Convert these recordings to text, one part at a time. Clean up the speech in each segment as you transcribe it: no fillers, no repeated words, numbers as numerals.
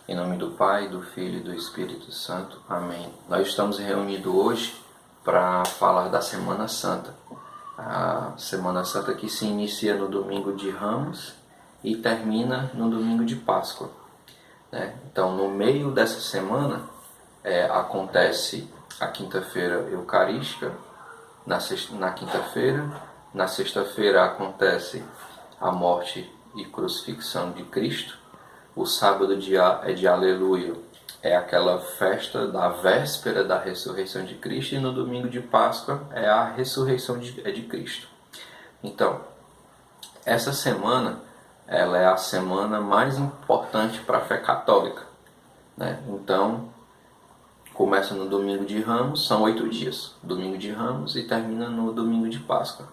Em nome do Pai, do Filho e do Espírito Santo. Amém. Nós estamos reunidos hoje para falar da Semana Santa. A Semana Santa que se inicia no domingo de Ramos e termina no domingo de Páscoa. Então, no meio dessa semana, acontece a quinta-feira eucarística, na quinta-feira. Na sexta-feira acontece a morte e crucifixão de Cristo. O sábado é de Aleluia, é aquela festa da véspera da ressurreição de Cristo, e no domingo de Páscoa é a ressurreição de Cristo. Então, essa semana ela é a semana mais importante para a fé católica, Então, começa no domingo de Ramos, são 8 dias, domingo de Ramos, e termina no domingo de Páscoa.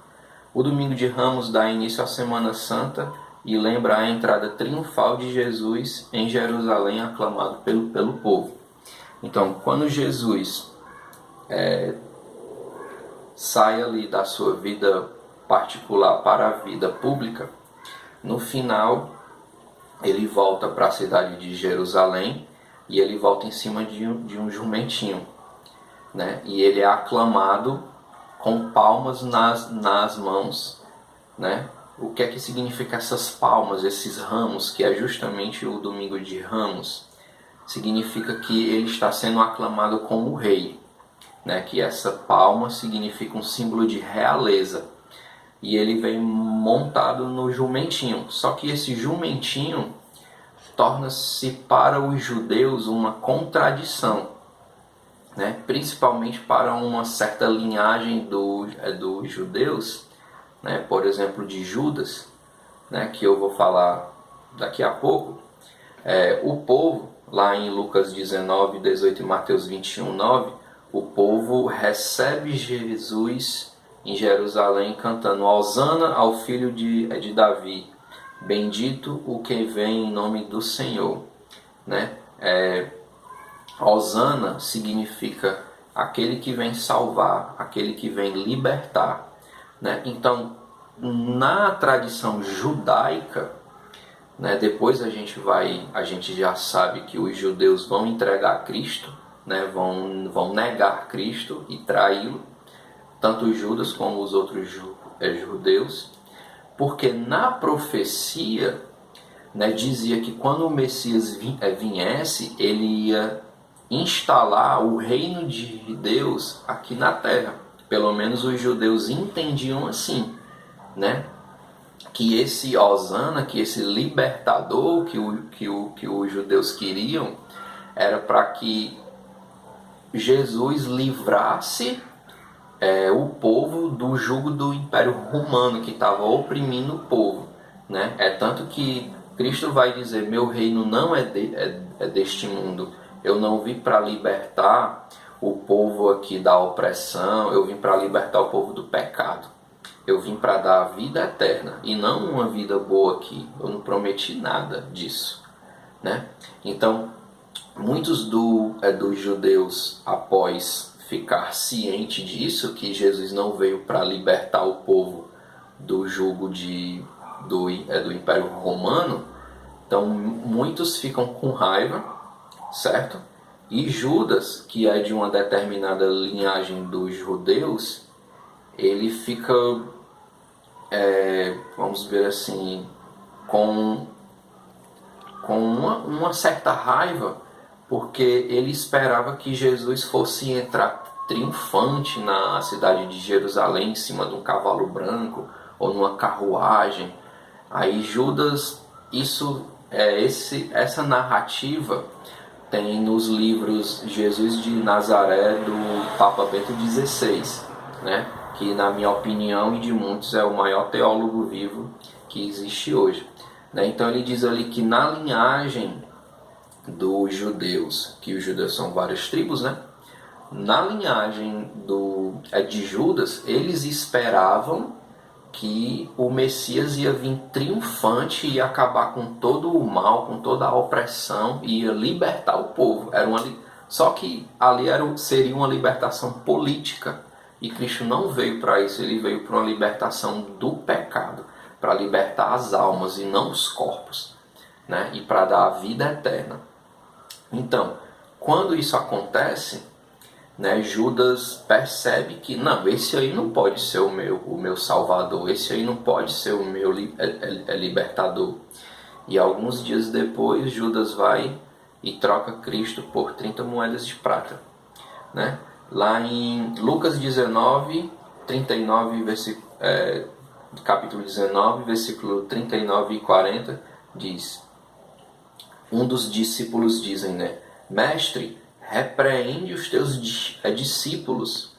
O domingo de Ramos dá início à Semana Santa e lembra a entrada triunfal de Jesus em Jerusalém, aclamado pelo povo. Então, quando Jesus sai ali da sua vida particular para a vida pública, no final ele volta para a cidade de Jerusalém e ele volta em cima de um jumentinho, E ele é aclamado com palmas nas mãos, O que é que significa essas palmas, esses ramos, que é justamente o domingo de Ramos? Significa que ele está sendo aclamado como rei, Que essa palma significa um símbolo de realeza. E ele vem montado no jumentinho. Só que esse jumentinho torna-se para os judeus uma contradição, principalmente para uma certa linhagem dos judeus, por exemplo, de Judas, que eu vou falar daqui a pouco. O povo, lá em Lucas 19, 18 e Mateus 21, 9, o povo recebe Jesus em Jerusalém cantando: Hosana ao filho de Davi, bendito o que vem em nome do Senhor. Hosana significa aquele que vem salvar, aquele que vem libertar. Então, na tradição judaica, depois a gente já sabe que os judeus vão entregar Cristo, vão negar Cristo e traí-lo, tanto Judas como os outros judeus, porque na profecia, dizia que quando o Messias viesse, ele ia instalar o reino de Deus aqui na terra. Pelo menos os judeus entendiam assim, que esse Hosana, que esse libertador que os judeus queriam, era para que Jesus livrasse o povo do jugo do Império Romano, que estava oprimindo o povo. É tanto que Cristo vai dizer: meu reino não é deste mundo. Eu não vim para libertar o povo aqui da opressão, eu vim para libertar o povo do pecado. Eu vim para dar a vida eterna e não uma vida boa aqui. Eu não prometi nada disso, Então, muitos dos judeus, após ficar ciente disso, que Jesus não veio para libertar o povo do jugo do Império Romano, então muitos ficam com raiva, certo? E Judas, que é de uma determinada linhagem dos judeus, ele fica, vamos ver assim, com uma certa raiva, porque ele esperava que Jesus fosse entrar triunfante na cidade de Jerusalém, em cima de um cavalo branco ou numa carruagem. Aí Judas, essa narrativa tem nos livros Jesus de Nazaré, do Papa Bento XVI, que na minha opinião e de muitos é o maior teólogo vivo que existe hoje. Então ele diz ali que na linhagem dos judeus, que os judeus são várias tribos, na linhagem de Judas, eles esperavam que o Messias ia vir triunfante e ia acabar com todo o mal, com toda a opressão, e ia libertar o povo. Só que ali seria uma libertação política, e Cristo não veio para isso. Ele veio para uma libertação do pecado, para libertar as almas e não os corpos, e para dar a vida eterna. Então, quando isso acontece, né, Judas percebe que não, esse aí não pode ser o meu salvador, esse aí não pode ser o meu libertador. E alguns dias depois, Judas vai e troca Cristo por 30 moedas de prata, né? Lá em Lucas 19, 39, capítulo 19, versículo 39 e 40, diz: um dos discípulos dizem, né? Mestre, repreende os teus discípulos,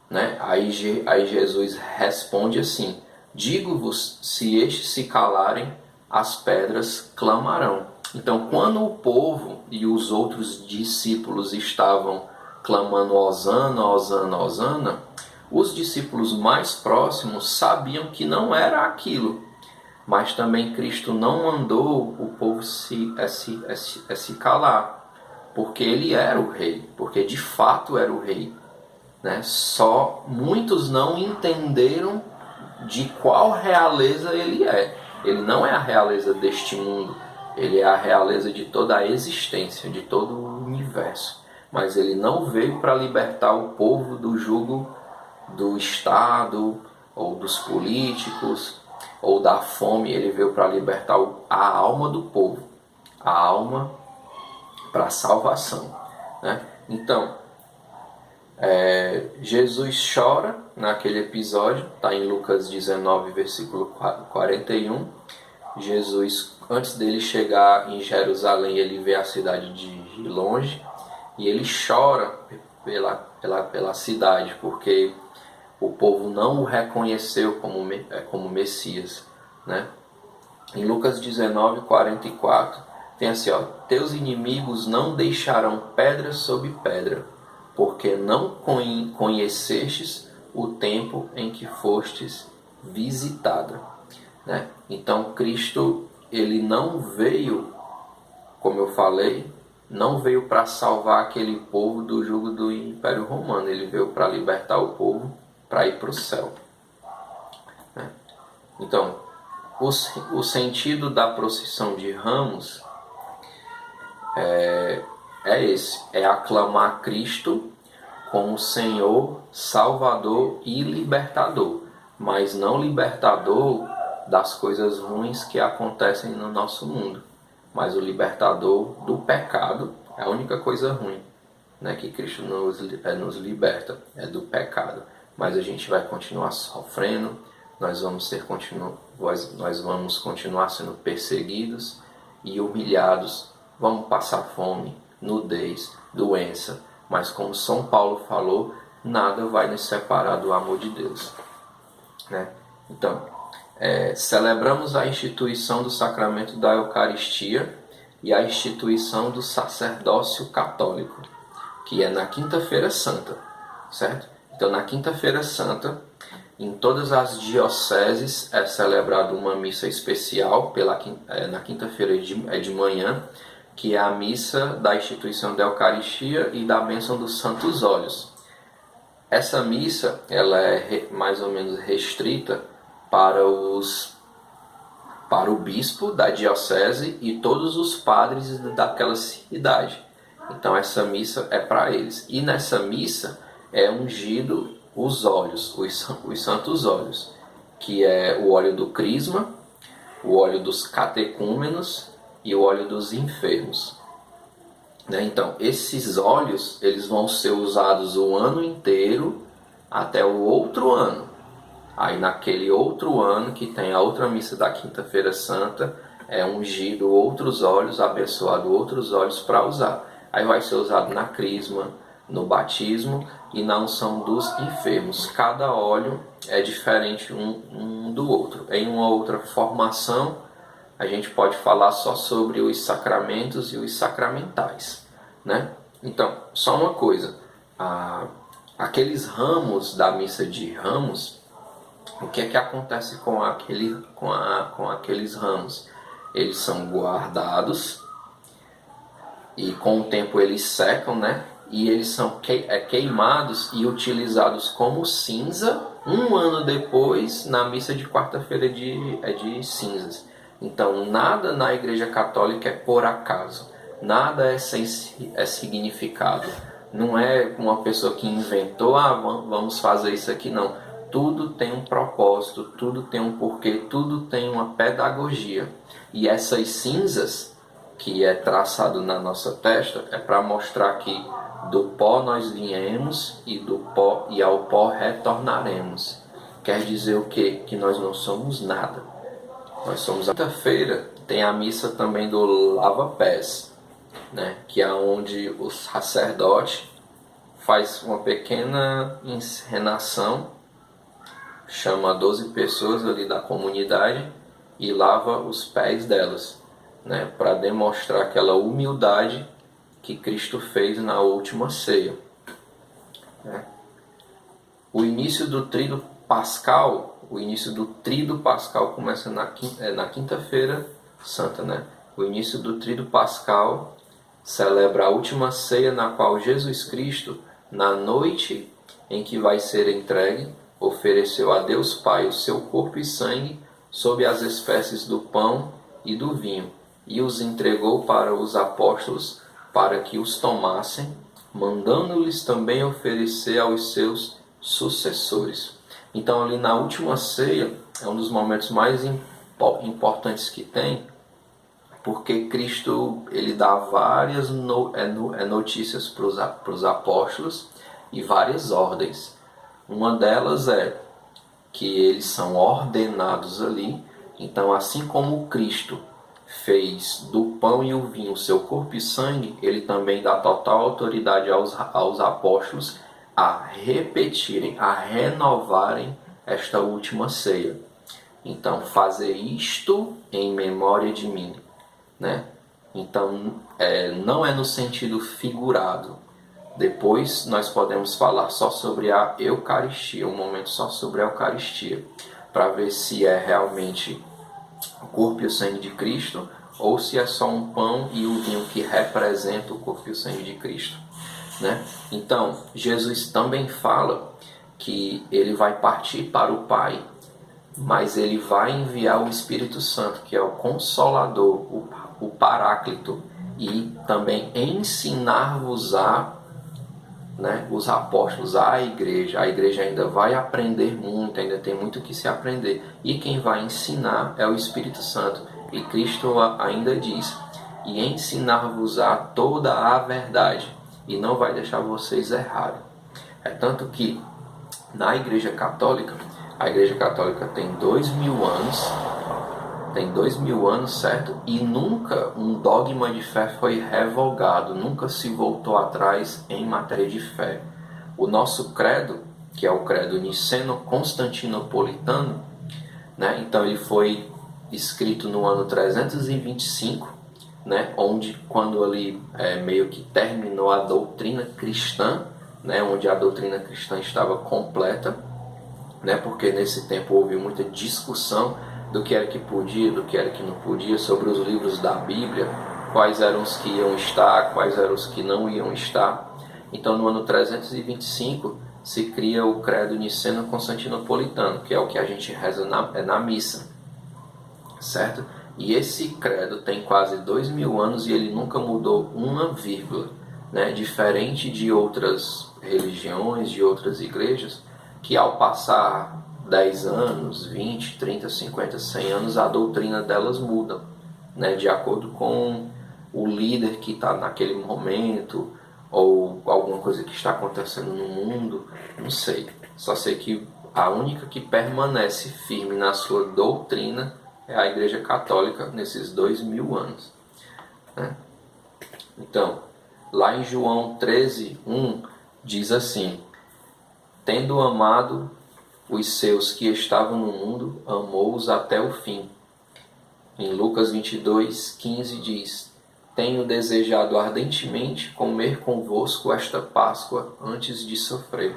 né? Aí Jesus responde assim: digo-vos, se estes se calarem, as pedras clamarão. Então, quando o povo e os outros discípulos estavam clamando Hosana, Hosana, Hosana, os discípulos mais próximos sabiam que não era aquilo. Mas também Cristo não mandou o povo se calar, porque ele era o rei, porque de fato era o rei, né? Só muitos não entenderam de qual realeza ele é. Ele não é a realeza deste mundo, ele é a realeza de toda a existência, de todo o universo. Mas ele não veio para libertar o povo do jugo do Estado ou dos políticos ou da fome. Ele veio para libertar a alma do povo, a alma para a salvação, né? Então, Jesus chora naquele episódio, está em Lucas 19, versículo 41. Jesus, antes dele chegar em Jerusalém, ele vê a cidade de longe e ele chora pela cidade, porque o povo não o reconheceu como Messias, né? Em Lucas 19, 44, tem assim, ó: teus inimigos não deixarão pedra sobre pedra, porque não conhecestes o tempo em que fostes visitada, né? Então Cristo, ele não veio, como eu falei, não veio para salvar aquele povo do jugo do Império Romano. Ele veio para libertar o povo para ir para o céu, né? Então, o sentido da procissão de Ramos é esse: é aclamar Cristo como Senhor, Salvador e Libertador, mas não libertador das coisas ruins que acontecem no nosso mundo, mas o libertador do pecado. É a única coisa ruim, né, que Cristo nos liberta, é do pecado. Mas a gente vai continuar sofrendo, nós vamos continuar sendo perseguidos e humilhados, vamos passar fome, nudez, doença, mas como São Paulo falou, nada vai nos separar do amor de Deus, né? Então, celebramos a instituição do sacramento da Eucaristia e a instituição do sacerdócio católico, que é na Quinta-feira Santa, certo? Então, na Quinta-feira Santa, em todas as dioceses é celebrada uma missa especial na quinta-feira de manhã, que é a missa da instituição da Eucaristia e da bênção dos Santos Óleos. Essa missa, ela é mais ou menos restrita para o bispo da diocese e todos os padres daquela cidade. Então essa missa é para eles. E nessa missa é ungido os óleos, os santos óleos, que é o óleo do crisma, o óleo dos catecúmenos e o óleo dos enfermos, né? Então esses óleos, eles vão ser usados o ano inteiro até o outro ano. Aí naquele outro ano, que tem a outra missa da Quinta-feira Santa, é ungido outros óleos, abençoado outros óleos para usar. Aí vai ser usado na crisma, no batismo e na unção dos enfermos. Cada óleo é diferente um do outro. Em uma outra formação, a gente pode falar só sobre os sacramentos e os sacramentais, né? Então, só uma coisa: aqueles ramos da missa de Ramos, o que é que acontece com aqueles ramos? Eles são guardados e com o tempo eles secam, né? E eles são queimados e utilizados como cinza um ano depois na missa de quarta-feira de cinzas. Então nada na Igreja Católica é por acaso. Nada é significado. Não é uma pessoa que inventou, vamos fazer isso aqui, não. Tudo tem um propósito, tudo tem um porquê, tudo tem uma pedagogia. E essas cinzas que é traçado na nossa testa é para mostrar que do pó nós viemos e do pó e ao pó retornaremos. Quer dizer o quê? Que nós não somos nada. Nós somos. Quinta-feira tem a missa também do lava-pés, né? Que é onde o sacerdote faz uma pequena encenação, chama 12 pessoas ali da comunidade e lava os pés delas, né? Para demonstrar aquela humildade que Cristo fez na última ceia, né? O início do tríduo pascal, começa na quinta-feira santa, né? O início do tríduo pascal celebra a última ceia na qual Jesus Cristo, na noite em que vai ser entregue, ofereceu a Deus Pai o seu corpo e sangue sob as espécies do pão e do vinho, e os entregou para os apóstolos para que os tomassem, mandando-lhes também oferecer aos seus sucessores. Então, ali na última ceia, é um dos momentos mais importantes que tem, porque Cristo ele dá várias notícias para os apóstolos e várias ordens. Uma delas é que eles são ordenados ali. Então, assim como Cristo fez do pão e o vinho seu corpo e sangue, ele também dá total autoridade aos apóstolos a repetirem, a renovarem esta última ceia. Então, fazer isto em memória de mim, né? Então, não é no sentido figurado. Depois nós podemos falar só sobre a Eucaristia, um momento só sobre a Eucaristia, para ver se é realmente o corpo e o sangue de Cristo, ou se é só um pão e o vinho que representa o corpo e o sangue de Cristo, né? Então, Jesus também fala que ele vai partir para o Pai, mas ele vai enviar o Espírito Santo, que é o Consolador, o Paráclito, e também ensinar-vos-á, né, os apóstolos, a igreja. A igreja ainda vai aprender muito, ainda tem muito que se aprender. E quem vai ensinar é o Espírito Santo. E Cristo ainda diz, e ensinar-vos-á toda a verdade, e não vai deixar vocês errarem. É tanto que na Igreja Católica, a Igreja Católica tem 2000 anos, certo? E nunca um dogma de fé foi revogado, nunca se voltou atrás em matéria de fé. O nosso credo, que é o credo niceno-constantinopolitano, né? Então ele foi escrito no ano 325, né? Onde quando ali meio que terminou a doutrina cristã, né? Onde a doutrina cristã estava completa, né? Porque nesse tempo houve muita discussão do que era que podia, do que era que não podia, sobre os livros da Bíblia, quais eram os que iam estar, quais eram os que não iam estar. Então, no ano 325, se cria o credo niceno-constantinopolitano, que é o que a gente reza na missa, certo? E esse credo tem quase 2000 anos e ele nunca mudou uma vírgula, né? Diferente de outras religiões, de outras igrejas, que ao passar 10 anos, 20, 30, 50, 100 anos, a doutrina delas muda, né? De acordo com o líder que está naquele momento, ou alguma coisa que está acontecendo no mundo, não sei. Só sei que a única que permanece firme na sua doutrina é a Igreja Católica nesses 2000 anos, né? Então, lá em João 13:1 diz assim: tendo amado os seus que estavam no mundo, amou-os até o fim. Em Lucas 22:15 diz: tenho desejado ardentemente comer convosco esta Páscoa antes de sofrer.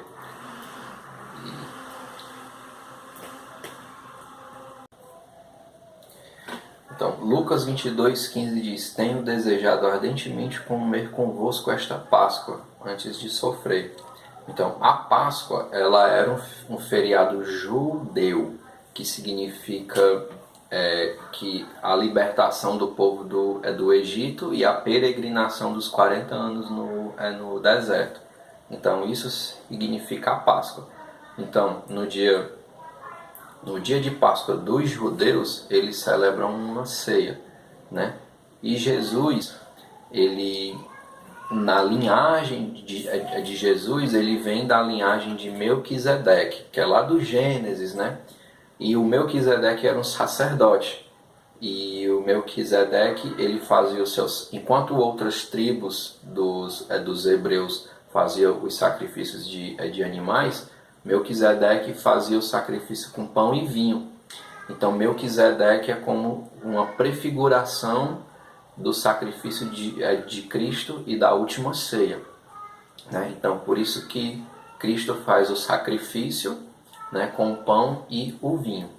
Então, Lucas 22:15 diz: tenho desejado ardentemente comer convosco esta Páscoa antes de sofrer. Então, a Páscoa ela era um feriado judeu, que significa que a libertação do povo do Egito e a peregrinação dos 40 anos no deserto. Então isso significa a Páscoa. Então no dia de Páscoa dos judeus, eles celebram uma ceia, né? E Jesus, ele, na linhagem de Jesus, ele vem da linhagem de Melquisedeque, que é lá do Gênesis, né? E o Melquisedeque era um sacerdote. E o Melquisedeque, ele fazia os seus... Enquanto outras tribos dos hebreus faziam os sacrifícios de animais, Melquisedeque fazia o sacrifício com pão e vinho. Então Melquisedeque é como uma prefiguração do sacrifício de Cristo e da última ceia, né? Então por isso que Cristo faz o sacrifício, né, com o pão e o vinho,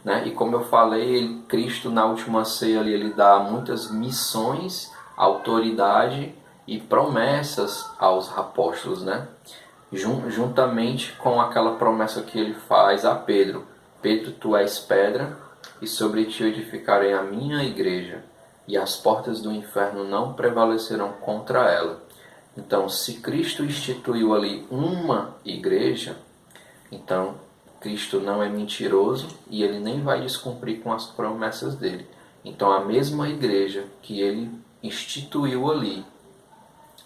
né? E como eu falei, Cristo na última ceia ele dá muitas missões, autoridade e promessas aos apóstolos, né? Juntamente com aquela promessa que ele faz a Pedro: Pedro, tu és pedra, e sobre ti edificarei a minha igreja, e as portas do inferno não prevalecerão contra ela. Então, se Cristo instituiu ali uma igreja, então Cristo não é mentiroso e ele nem vai descumprir com as promessas dele. Então, a mesma igreja que ele instituiu ali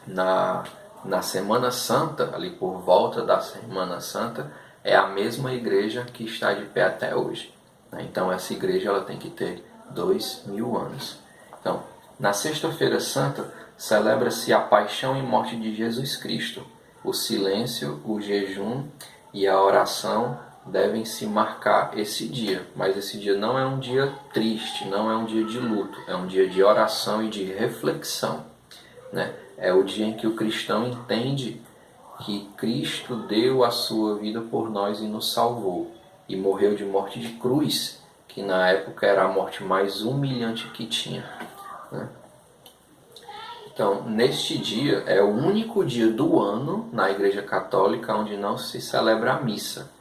na Semana Santa, ali por volta da Semana Santa, é a mesma igreja que está de pé até hoje. Então, essa igreja ela tem que ter 2000 anos. Então, na Sexta-feira Santa, celebra-se a paixão e morte de Jesus Cristo. O silêncio, o jejum e a oração devem se marcar esse dia. Mas esse dia não é um dia triste, não é um dia de luto, é um dia de oração e de reflexão, né? É o dia em que o cristão entende que Cristo deu a sua vida por nós e nos salvou. E morreu de morte de cruz, que na época era a morte mais humilhante que tinha, né? Então, neste dia, é o único dia do ano na Igreja Católica onde não se celebra a missa.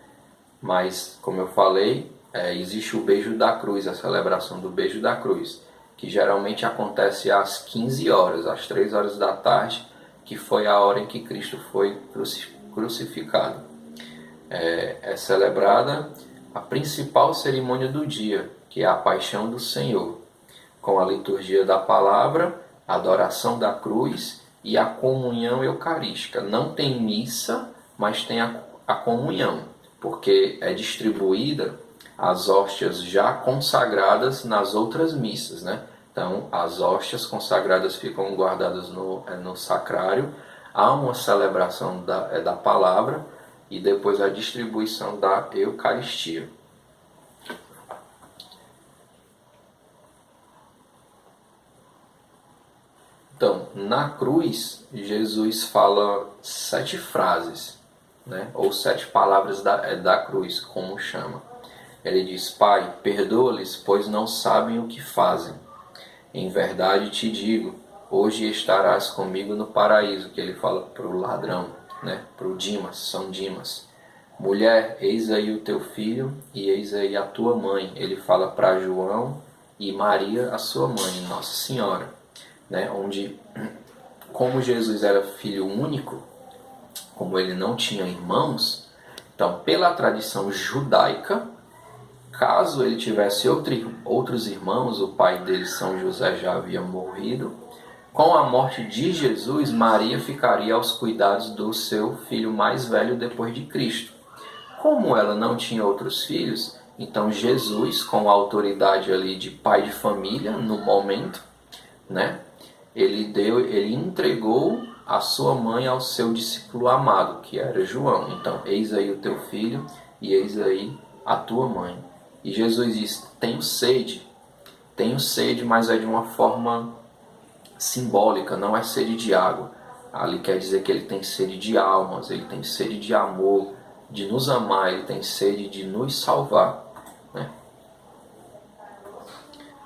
Mas, como eu falei, existe o beijo da cruz, a celebração do beijo da cruz, que geralmente acontece às 15 horas, às 3 horas da tarde, que foi a hora em que Cristo foi crucificado. É celebrada a principal cerimônia do dia, que é a Paixão do Senhor, com a liturgia da palavra, a adoração da cruz e a comunhão eucarística. Não tem missa, mas tem a comunhão, porque é distribuída as hóstias já consagradas nas outras missas, né? Então, as hóstias consagradas ficam guardadas no sacrário, há uma celebração da palavra e depois a distribuição da Eucaristia. Então, na cruz, Jesus fala 7 frases, né? Ou 7 palavras da cruz, como chama. Ele diz: Pai, perdoa-lhes, pois não sabem o que fazem. Em verdade te digo, hoje estarás comigo no paraíso, que ele fala para o ladrão, né? Para o Dimas, São Dimas. Mulher, eis aí o teu filho e eis aí a tua mãe. Ele fala para João e Maria, a sua mãe, Nossa Senhora, né? Onde, como Jesus era filho único, como ele não tinha irmãos, então pela tradição judaica, caso ele tivesse outros irmãos, o pai dele, São José, já havia morrido. Com a morte de Jesus, Maria ficaria aos cuidados do seu filho mais velho depois de Cristo. Como ela não tinha outros filhos, então Jesus, com a autoridade ali de pai de família no momento, né, ele entregou a sua mãe ao seu discípulo amado, que era João. Então, eis aí o teu filho e eis aí a tua mãe. E Jesus diz: tenho sede, mas é de uma forma simbólica, não é sede de água. Ali quer dizer que ele tem sede de almas, ele tem sede de amor, de nos amar, ele tem sede de nos salvar, né?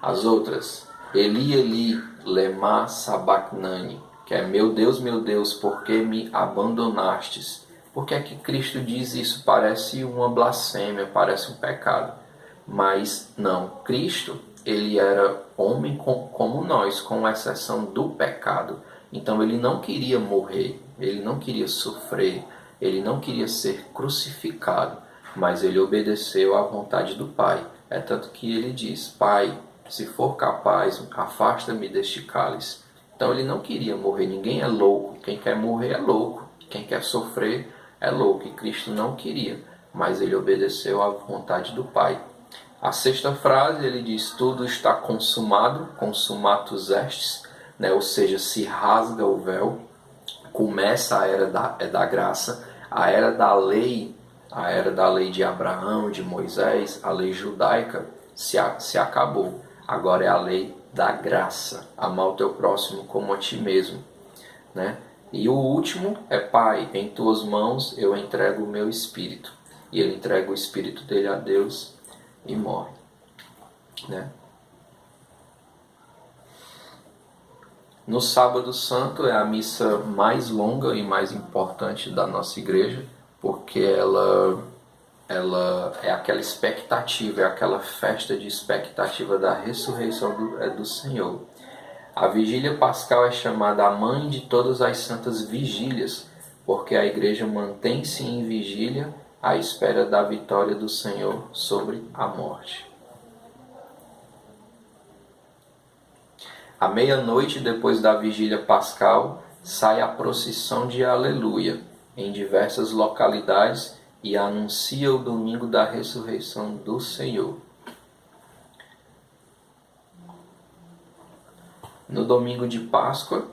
As outras: Eli, Eli, lema sabachthani, que é meu Deus, por que me abandonastes? Por que é que Cristo diz isso? Parece uma blasfêmia, parece um pecado. Mas não, Cristo, ele era homem como nós, com exceção do pecado. Então ele não queria morrer, ele não queria sofrer, ele não queria ser crucificado, mas ele obedeceu à vontade do Pai. É tanto que ele diz: Pai, se for capaz, afasta-me deste cálice. Então ele não queria morrer. Ninguém é louco. Quem quer morrer é louco. Quem quer sofrer é louco. E Cristo não queria, mas ele obedeceu à vontade do Pai. A sexta frase, ele diz: tudo está consumado, consumatus estis, né? Ou seja, se rasga o véu, começa a era da graça, a era da lei de Abraão, de Moisés, a lei judaica se acabou. Agora é a lei da graça, amar o teu próximo como a ti mesmo, né? E o último é: Pai, em tuas mãos eu entrego o meu espírito. E ele entrega o espírito dele a Deus e morre, né? No Sábado Santo é a missa mais longa e mais importante da nossa igreja, porque ela é aquela expectativa, é aquela festa de expectativa da ressurreição do Senhor. A vigília pascal é chamada a mãe de todas as santas vigílias, porque a igreja mantém-se em vigília à espera da vitória do Senhor sobre a morte. À meia-noite, depois da vigília pascal, sai a procissão de Aleluia em diversas localidades e anuncia o domingo da ressurreição do Senhor. No domingo de Páscoa,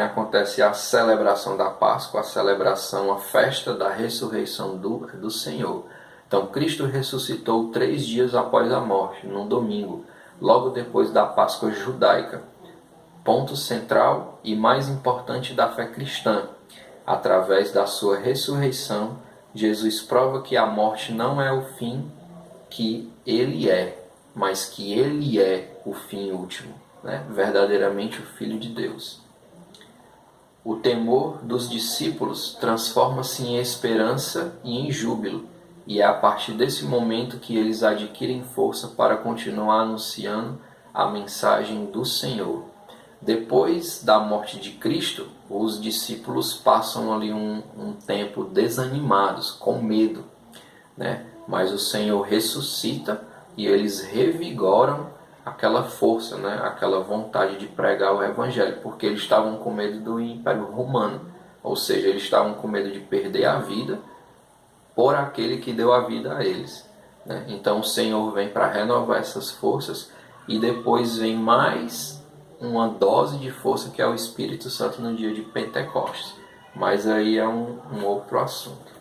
acontece a celebração da Páscoa, a festa da ressurreição do Senhor. Então, Cristo ressuscitou 3 dias após a morte, num domingo, logo depois da Páscoa judaica. Ponto central e mais importante da fé cristã. Através da sua ressurreição, Jesus prova que a morte não é o fim que ele é, mas que ele é o fim último, verdadeiramente o Filho de Deus. O temor dos discípulos transforma-se em esperança e em júbilo, e é a partir desse momento que eles adquirem força para continuar anunciando a mensagem do Senhor. Depois da morte de Cristo, os discípulos passam ali um tempo desanimados, com medo, Mas o Senhor ressuscita e eles revigoram aquela força, aquela vontade de pregar o Evangelho, porque eles estavam com medo do Império Romano, ou seja, eles estavam com medo de perder a vida por aquele que deu a vida a eles. Então o Senhor vem para renovar essas forças e depois vem mais uma dose de força que é o Espírito Santo no dia de Pentecostes. Mas aí é um outro assunto.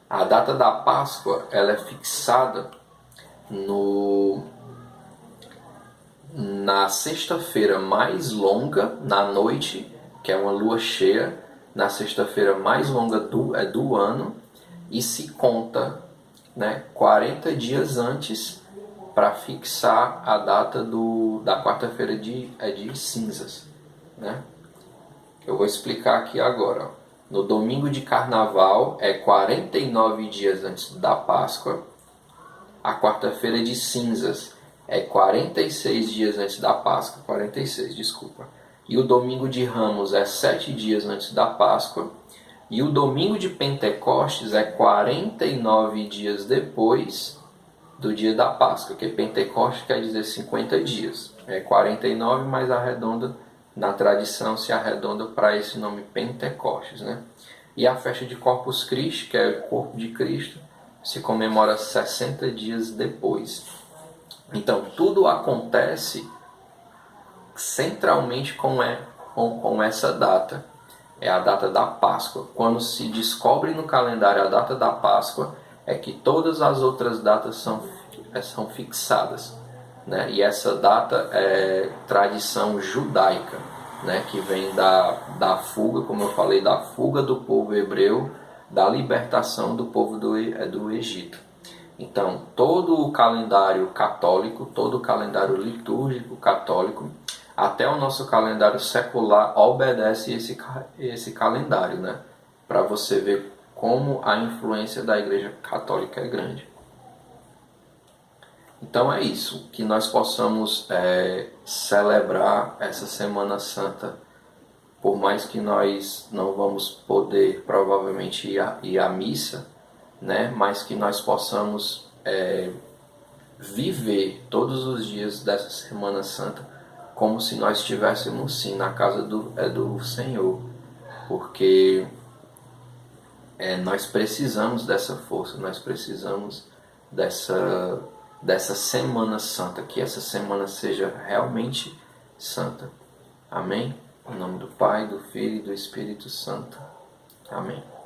A data da Páscoa ela é fixada na sexta-feira mais longa, na noite, que é uma lua cheia, na sexta-feira mais longa do ano, e se conta 40 dias antes para fixar a data da quarta-feira de cinzas. Eu vou explicar aqui agora. No domingo de carnaval é 49 dias antes da Páscoa. A quarta-feira de cinzas é 46 dias antes da Páscoa. 46, desculpa. E o domingo de Ramos é 7 dias antes da Páscoa. E o domingo de Pentecostes é 49 dias depois do dia da Páscoa, que Pentecostes quer dizer 50 dias. É 49, mas arredonda, na tradição se arredonda para esse nome Pentecostes. E a festa de Corpus Christi, que é o corpo de Cristo, se comemora 60 dias depois. Então, tudo acontece centralmente com essa data. É a data da Páscoa. Quando se descobre no calendário a data da Páscoa, é que todas as outras datas são fixadas. E essa data é tradição judaica, que vem da fuga, como eu falei, da fuga do povo hebreu, da libertação do povo do Egito. Então, todo o calendário católico, todo o calendário litúrgico católico, até o nosso calendário secular obedece esse calendário, para você ver como a influência da Igreja Católica é grande. Então é isso, que nós possamos celebrar essa Semana Santa, por mais que nós não vamos poder provavelmente ir à missa, né? Mas que nós possamos viver todos os dias dessa Semana Santa como se nós estivéssemos sim na casa do Senhor, porque nós precisamos dessa força, nós precisamos dessa Semana Santa, que essa semana seja realmente santa. Amém? Em nome do Pai, do Filho e do Espírito Santo. Amém.